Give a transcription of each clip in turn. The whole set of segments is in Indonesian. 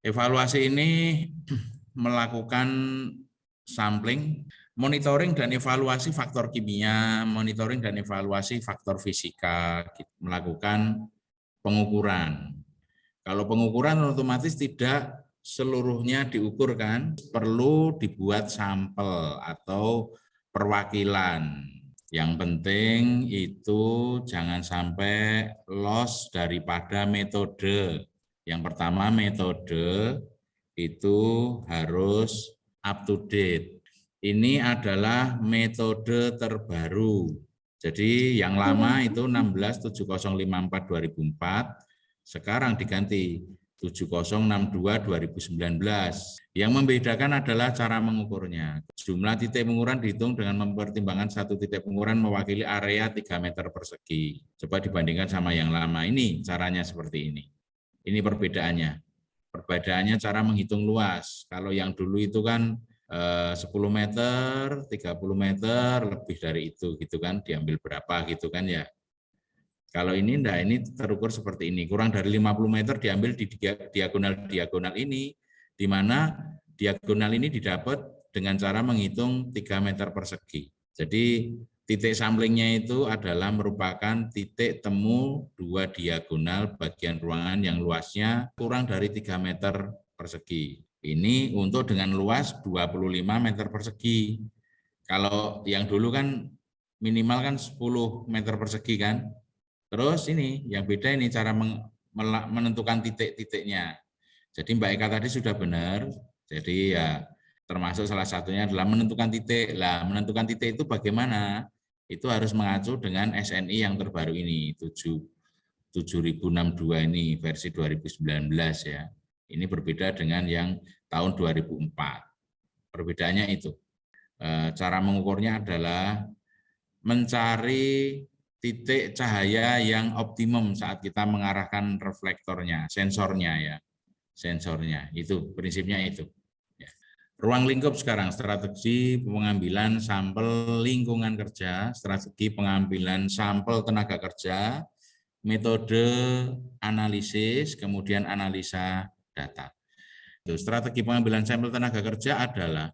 Evaluasi ini melakukan sampling, monitoring dan evaluasi faktor kimia, monitoring dan evaluasi faktor fisika, melakukan pengukuran. Kalau pengukuran otomatis tidak seluruhnya diukurkan, perlu dibuat sampel atau perwakilan. Yang penting itu jangan sampai loss daripada metode. Yang pertama, metode itu harus up to date. Ini adalah metode terbaru. Jadi yang lama itu 167054/2004, sekarang diganti 7062/2019. Yang membedakan adalah cara mengukurnya. Jumlah titik pengukuran dihitung dengan mempertimbangkan satu titik pengukuran mewakili area 3 meter persegi. Coba dibandingkan sama yang lama, ini caranya seperti ini. Ini perbedaannya. Perbedaannya cara menghitung luas. Kalau yang dulu itu kan 10 meter, 30 meter, lebih dari itu gitu kan, diambil berapa gitu kan ya. Kalau ini enggak, ini terukur seperti ini. Kurang dari 50 meter diambil di diagonal-diagonal ini, di mana diagonal ini didapat dengan cara menghitung 3 meter persegi. Jadi titik samplingnya itu adalah merupakan titik temu dua diagonal bagian ruangan yang luasnya kurang dari 3 meter persegi. Ini untuk dengan luas 25 meter persegi. Kalau yang dulu kan minimal kan 10 meter persegi kan. Terus ini yang beda ini cara menentukan titik-titiknya. Jadi Mbak Eka tadi sudah benar. Jadi ya termasuk salah satunya adalah menentukan titik. Lah menentukan titik itu bagaimana? Itu harus mengacu dengan SNI yang terbaru ini 7062 ini versi 2019 ya. Ini berbeda dengan yang tahun 2004. Perbedaannya itu. Cara mengukurnya adalah mencari titik cahaya yang optimum saat kita mengarahkan reflektornya, sensornya ya, sensornya itu prinsipnya itu. Ya. Ruang lingkup sekarang, strategi pengambilan sampel lingkungan kerja, strategi pengambilan sampel tenaga kerja, metode analisis, kemudian analisa data. Itu strategi pengambilan sampel tenaga kerja adalah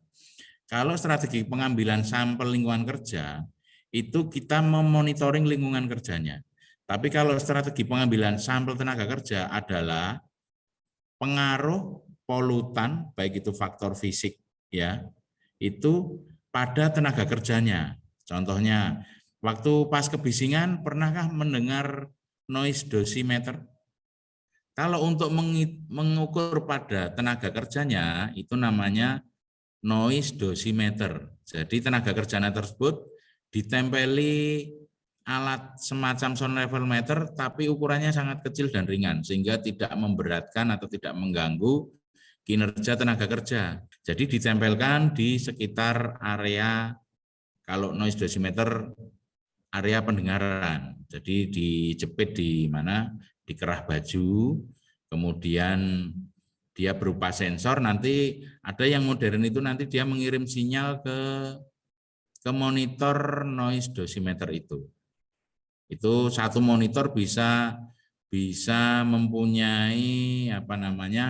kalau strategi pengambilan sampel lingkungan kerja itu kita memonitoring lingkungan kerjanya. Tapi kalau strategi pengambilan sampel tenaga kerja adalah pengaruh polutan, baik itu faktor fisik ya, itu pada tenaga kerjanya. Contohnya, waktu pas kebisingan pernahkah mendengar noise dosimeter? Kalau untuk mengukur pada tenaga kerjanya itu namanya noise dosimeter. Jadi tenaga kerjanya tersebut ditempeli alat semacam sound level meter tapi ukurannya sangat kecil dan ringan sehingga tidak memberatkan atau tidak mengganggu kinerja tenaga kerja. Jadi ditempelkan di sekitar area, kalau noise dosimeter area pendengaran. Jadi dijepit di mana? Di kerah baju, kemudian dia berupa sensor, nanti ada yang modern itu nanti dia mengirim sinyal ke monitor noise dosimeter itu. Itu satu monitor bisa mempunyai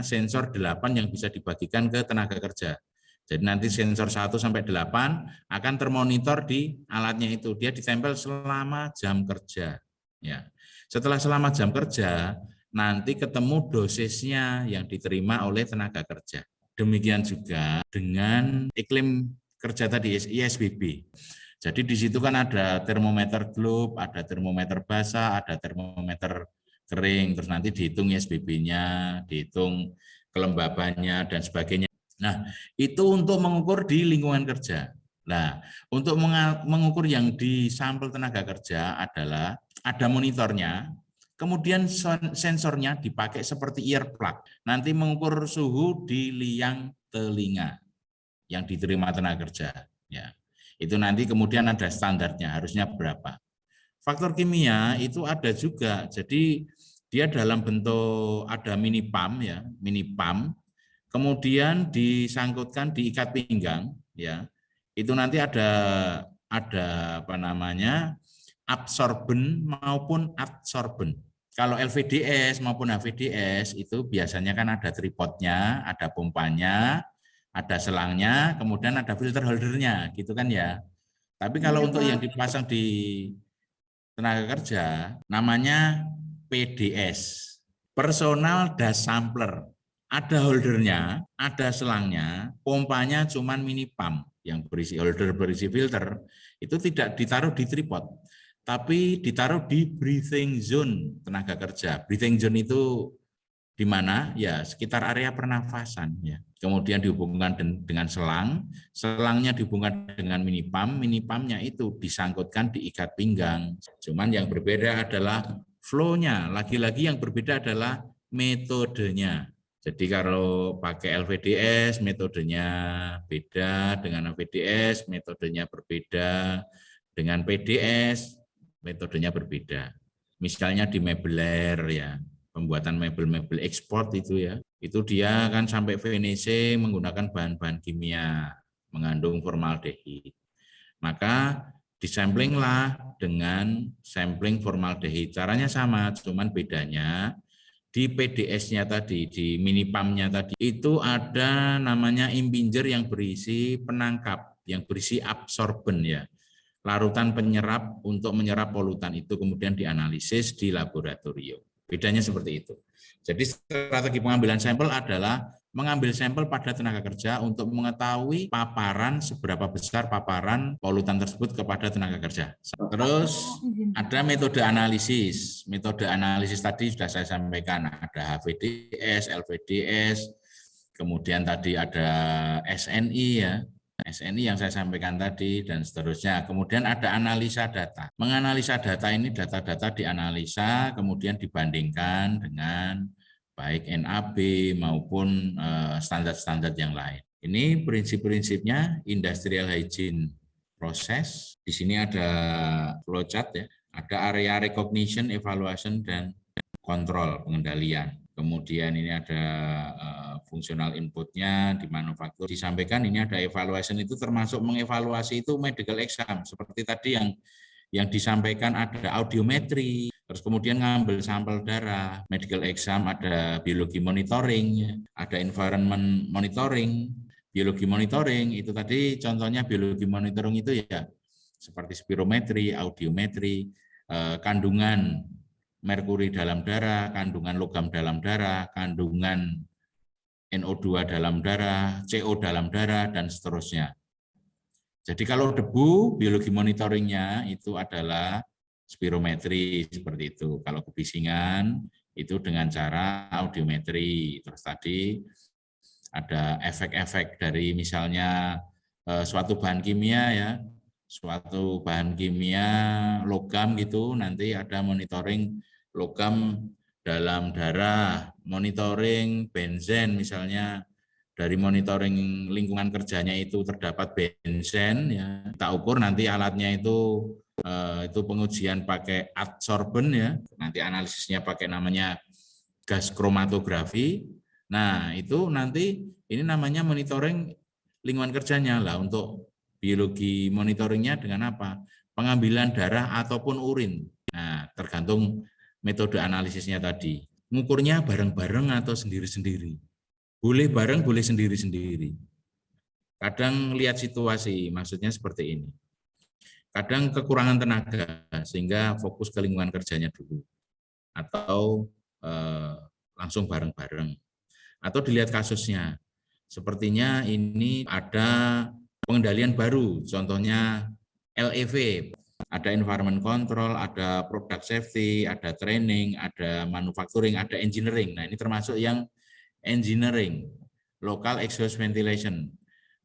sensor 8 yang bisa dibagikan ke tenaga kerja. Jadi nanti sensor 1 sampai 8 akan termonitor di alatnya itu. Dia ditempel selama jam kerja. Ya. Setelah selama jam kerja, nanti ketemu dosisnya yang diterima oleh tenaga kerja. Demikian juga dengan iklim kerja tadi, ISBB. Jadi di situ kan ada termometer globe, ada termometer basah, ada termometer kering, terus nanti dihitung ISBB-nya, dihitung kelembabannya, dan sebagainya. Nah, itu untuk mengukur di lingkungan kerja. Nah, untuk mengukur yang di sampel tenaga kerja adalah ada monitornya, kemudian sensornya dipakai seperti earplug. Nanti mengukur suhu di liang telinga yang diterima tenaga kerja. Ya, itu nanti kemudian ada standarnya, harusnya berapa. Faktor kimia itu ada juga, jadi dia dalam bentuk ada mini pump ya, mini pump, kemudian disangkutkan diikat pinggang ya. Itu nanti ada absorben maupun adsorben. Kalau LVDS maupun HVDS itu biasanya kan ada tripodnya, ada pompanya, ada selangnya, kemudian ada filter holdernya, gitu kan ya. Tapi kalau Iya, untuk yang Pak. dipasang di tenaga kerja, namanya PDS, Personal Dash Sampler. Ada holdernya, ada selangnya, pompanya cuman mini pump yang berisi holder, berisi filter, itu tidak ditaruh di tripod, tapi ditaruh di breathing zone tenaga kerja. Breathing zone itu di mana? Ya, sekitar area pernafasan ya. Kemudian dihubungkan dengan selang, selangnya dihubungkan dengan mini pumpnya itu disangkutkan di ikat pinggang. Cuman yang berbeda adalah flow-nya. Lagi-lagi yang berbeda adalah metodenya. Jadi kalau pakai LVDS metodenya beda, dengan LVDS metodenya berbeda, dengan PDS metodenya berbeda. Misalnya di Mebler ya, pembuatan mebel-mebel ekspor itu ya, itu dia kan sampai VNC menggunakan bahan-bahan kimia mengandung formaldehid. Maka disamplinglah dengan sampling formaldehid. Caranya sama, cuman bedanya di PDS-nya tadi, di mini pump-nya tadi, itu ada namanya imbinger yang berisi penangkap, yang berisi absorben ya, larutan penyerap untuk menyerap polutan itu kemudian dianalisis di laboratorium. Bedanya seperti itu. Jadi strategi pengambilan sampel adalah mengambil sampel pada tenaga kerja untuk mengetahui paparan, seberapa besar paparan polutan tersebut kepada tenaga kerja. Terus ada metode analisis. Metode analisis tadi sudah saya sampaikan, ada HVDS, LVDS, kemudian tadi ada SNI ya, SNI yang saya sampaikan tadi, dan seterusnya. Kemudian ada analisa data. Menganalisa data ini, data-data dianalisa, kemudian dibandingkan dengan baik NAB maupun standar-standar yang lain. Ini prinsip-prinsipnya industrial hygiene proses. Di sini ada flowchart ya, ada area recognition, evaluation, dan kontrol pengendalian. Kemudian ini ada fungsional inputnya di manufaktur. Disampaikan ini ada evaluation, itu termasuk mengevaluasi itu medical exam. Seperti tadi yang disampaikan ada audiometri, terus kemudian ngambil sampel darah, medical exam, ada biologi monitoring, ada environment monitoring, biologi monitoring, itu tadi contohnya biologi monitoring itu ya seperti spirometri, audiometri, kandungan merkuri dalam darah, kandungan logam dalam darah, kandungan NO2 dalam darah, CO dalam darah, dan seterusnya. Jadi kalau debu, biologi monitoringnya itu adalah spirometri seperti itu. Kalau kebisingan itu dengan cara audiometri. Terus tadi ada efek-efek dari misalnya suatu bahan kimia ya, suatu bahan kimia logam gitu, nanti ada monitoring logam dalam darah, monitoring benzen misalnya, dari monitoring lingkungan kerjanya itu terdapat benzen ya, kita ukur nanti alatnya itu pengujian pakai adsorben ya, nanti analisisnya pakai namanya gas kromatografi. Nah, itu nanti ini namanya monitoring lingkungan kerjanya lah. Untuk biologi monitoringnya dengan apa? Pengambilan darah ataupun urin. Nah, tergantung metode analisisnya tadi. Ngukurnya bareng-bareng atau sendiri-sendiri. Boleh bareng, boleh sendiri-sendiri. Kadang lihat situasi, maksudnya seperti ini. Kadang kekurangan tenaga, sehingga fokus ke lingkungan kerjanya dulu. Atau langsung bareng-bareng. Atau dilihat kasusnya. Sepertinya ini ada pengendalian baru, contohnya LEV, ada environment control, ada product safety, ada training, ada manufacturing, ada engineering. Nah, ini termasuk yang engineering, local exhaust ventilation.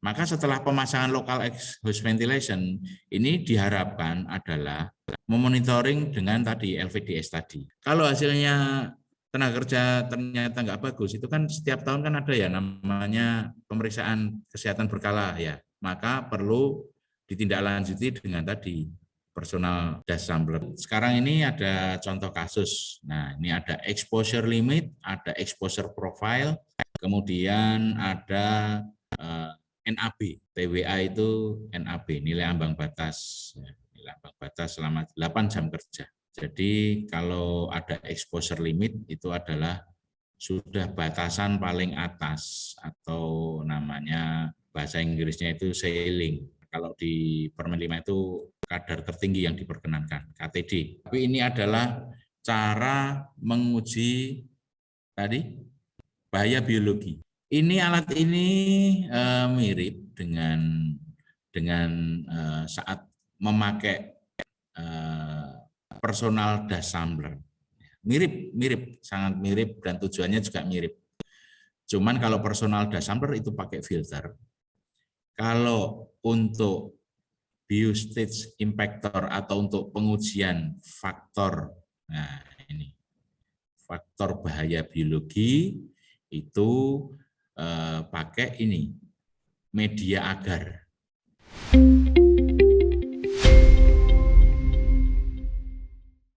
Maka setelah pemasangan local exhaust ventilation, ini diharapkan adalah memonitoring dengan tadi LVDS tadi. Kalau hasilnya tenaga kerja ternyata nggak bagus, itu kan setiap tahun kan ada ya namanya pemeriksaan kesehatan berkala ya, maka perlu ditindaklanjuti dengan tadi personal dash sampler. Sekarang ini ada contoh kasus. Nah, ini ada exposure limit, ada exposure profile, kemudian ada NAB. TWA itu NAB, nilai ambang batas. Nilai ambang batas selama 8 jam kerja. Jadi kalau ada exposure limit itu adalah sudah batasan paling atas atau namanya bahasa Inggrisnya itu ceiling. Kalau di Permen 5 itu kadar tertinggi yang diperkenankan, KTD. Tapi ini adalah cara menguji tadi bahaya biologi. Ini alat ini mirip dengan saat memakai personal dust sampler. Mirip, sangat mirip dan tujuannya juga mirip. Cuman kalau personal dust sampler itu pakai filter. Kalau untuk biostage impactor atau untuk pengujian faktor, nah ini faktor bahaya biologi itu pakai ini media agar.